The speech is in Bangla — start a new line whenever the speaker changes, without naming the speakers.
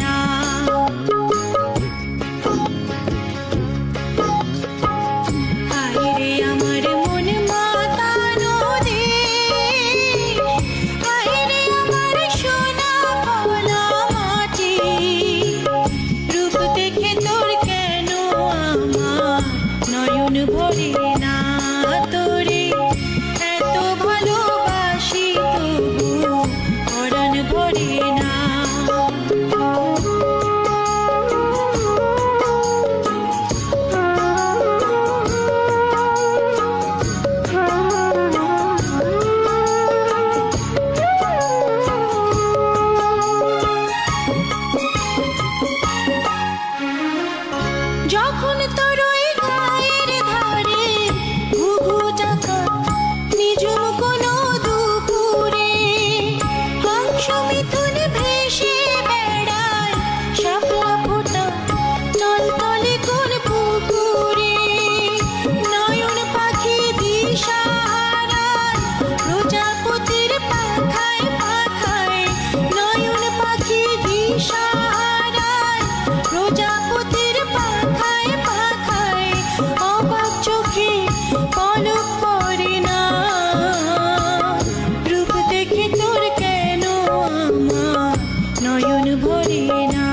না। হায়রে আমার মন মাতানো দেশ, হায়রে আমার সোনা ভোলা মাটি, রূপ দেখে তোর কেন আমার নয়ন ভরে না। তোরে এত ভালোবাসি তবু পরাণ ভরে না। যখন তোর ওই গায়ের ধারে ঘুঘু ডাকা নিজুম কোনো দুপুরে, হংস মিথুন ভেসে বেড়ায় শাপলা ফোটা টলটলে কোন পুকুরে, নয়ন পাখি দিশাহারায় প্রজাপতির পাখায় পাখায়, নয়ন পাখি দিশাহারায় প্রজাপতির পাখায় পাখায়, অবাক চোখে পলক পড়ে না। রূপ দেখে তোর কেন আমার নয়ন ভরে না।